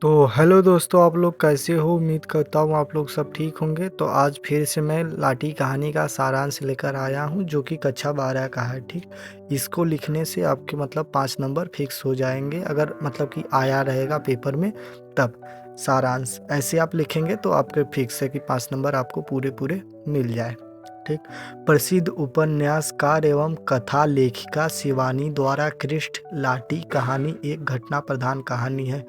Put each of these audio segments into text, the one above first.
तो हेलो दोस्तों, आप लोग कैसे हो? उम्मीद करता हूँ आप लोग सब ठीक होंगे। तो आज फिर से मैं लाठी कहानी का सारांश लेकर आया हूँ, जो कि कक्षा 12 का है। ठीक, इसको लिखने से आपके 5 नंबर फिक्स हो जाएंगे, अगर कि आया रहेगा पेपर में तब। सारांश ऐसे आप लिखेंगे तो आपके फिक्स है कि 5 नंबर आपको पूरे पूरे मिल जाए। ठीक, प्रसिद्ध उपन्यासकार एवं कथा लेखिका शिवानी द्वारा कृष्ण लाठी कहानी एक घटना प्रधान कहानी है।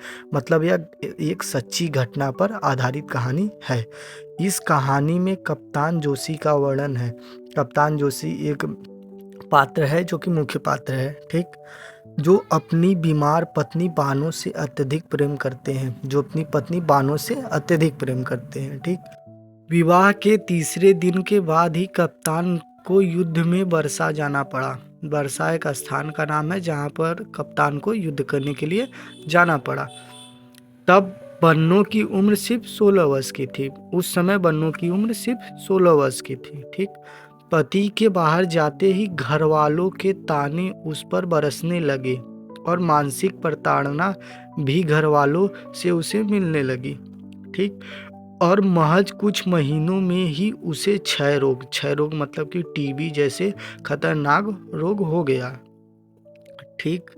यह एक सच्ची घटना पर आधारित कहानी है। इस कहानी में कप्तान जोशी का वर्णन है। कप्तान जोशी एक पात्र है जो कि मुख्य पात्र है। ठीक, जो अपनी बीमार पत्नी बानो से अत्यधिक प्रेम करते हैं। ठीक, विवाह के तीसरे दिन के बाद ही कप्तान को युद्ध में वर्षा जाना पड़ा। वर्षा एक स्थान का नाम है जहाँ पर कप्तान को युद्ध करने के लिए जाना पड़ा। तब बन्नो की उम्र सिर्फ 16 वर्ष की थी। उस समय बन्नो की उम्र सिर्फ 16 वर्ष की थी। ठीक, पति के बाहर जाते ही घर वालों के ताने उस पर बरसने लगे और मानसिक प्रताड़ना भी घर वालों से उसे मिलने लगी। ठीक, और महज कुछ महीनों में ही उसे क्षय रोग मतलब कि टीबी जैसे खतरनाक रोग हो गया। ठीक,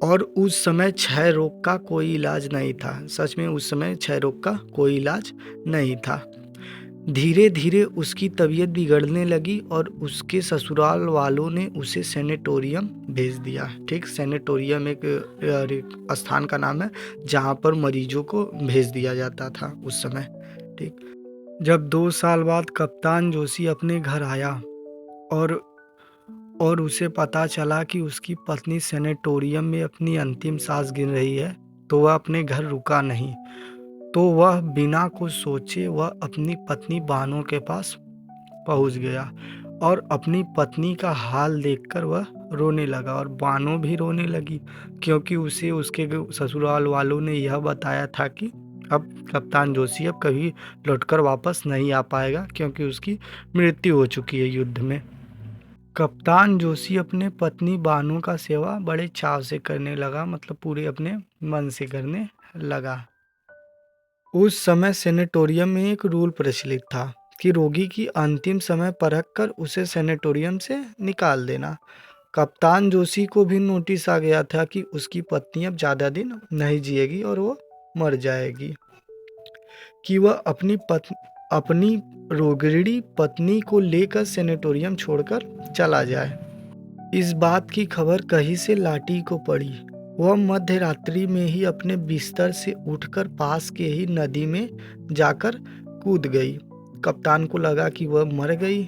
और उस समय क्षय रोग का कोई इलाज नहीं था। सच में उस समय क्षय रोग का कोई इलाज नहीं था। धीरे धीरे उसकी तबीयत बिगड़ने लगी और उसके ससुराल वालों ने उसे सैनिटोरियम भेज दिया। ठीक, सैनिटोरियम एक स्थान का नाम है जहाँ पर मरीजों को भेज दिया जाता था उस समय। ठीक, जब 2 साल बाद कप्तान जोशी अपने घर आया और उसे पता चला कि उसकी पत्नी सैनिटोरियम में अपनी अंतिम सांस गिन रही है, तो वह अपने घर रुका नहीं। तो वह बिना कुछ सोचे वह अपनी पत्नी बानो के पास पहुंच गया और अपनी पत्नी का हाल देखकर वह रोने लगा और बानो भी रोने लगी, क्योंकि उसे उसके ससुराल वालों ने यह बताया था कि अब कप्तान जोशी अब कभी लौटकर वापस नहीं आ पाएगा, क्योंकि उसकी मृत्यु हो चुकी है युद्ध में। कप्तान जोशी अपने पत्नी बानो का सेवा बड़े चाव से करने लगा, पूरे अपने मन से करने लगा। उस समय सैनिटोरियम में एक रूल प्रचलित था कि रोगी की अंतिम समय परख कर उसे सैनिटोरियम से निकाल देना। कप्तान जोशी को भी नोटिस आ गया था कि उसकी पत्नी अब ज़्यादा दिन नहीं जिएगी और वो मर जाएगी, कि वह अपनी रोगिणी पत्नी को लेकर सैनिटोरियम छोड़कर चला जाए। इस बात की खबर कहीं से लाठी को पड़ी। वह मध्य रात्रि में ही अपने बिस्तर से उठकर पास के ही नदी में जाकर कूद गई। कप्तान को लगा कि वह मर गई।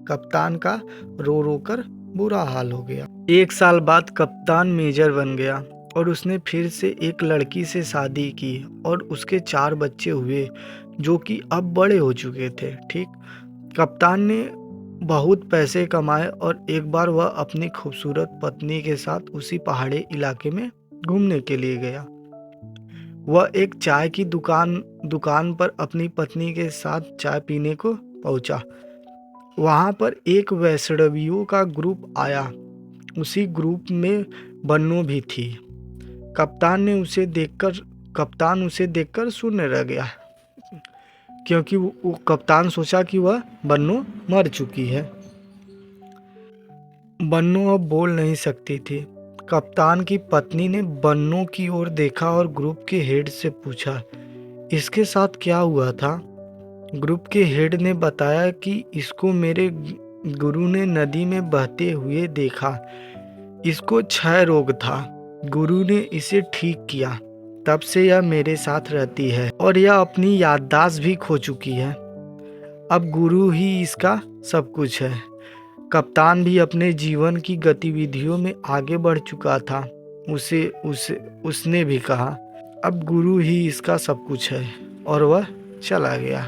कप्तान का रो रो कर बुरा हाल हो गया। 1 साल बाद कप्तान मेजर बन गया और उसने फिर से एक लड़की से शादी की और उसके 4 बच्चे हुए, जो कि अब बड़े हो चुके थे। ठीक, कप्तान ने बहुत पैसे कमाए और एक बार वह अपनी खूबसूरत पत्नी के साथ उसी पहाड़ी इलाके में घूमने के लिए गया। वह एक चाय की दुकान पर अपनी पत्नी के साथ चाय पीने को पहुंचा। वहां पर एक वैष्णवियों का ग्रुप आया। उसी ग्रुप में बन्नो भी थी। कप्तान उसे देखकर शून्य रह गया, क्योंकि वो कप्तान सोचा कि वह बन्नो मर चुकी है। बन्नो अब बोल नहीं सकती थी। कप्तान की पत्नी ने बन्नो की ओर देखा और ग्रुप के हेड से पूछा, इसके साथ क्या हुआ था? ग्रुप के हेड ने बताया कि इसको मेरे गुरु ने नदी में बहते हुए देखा। इसको क्षय रोग था। गुरु ने इसे ठीक किया। तब से यह मेरे साथ रहती है और यह अपनी याददाश्त भी खो चुकी है। अब गुरु ही इसका सब कुछ है। कप्तान भी अपने जीवन की गतिविधियों में आगे बढ़ चुका था। उसने भी कहा, अब गुरु ही इसका सब कुछ है, और वह चला गया।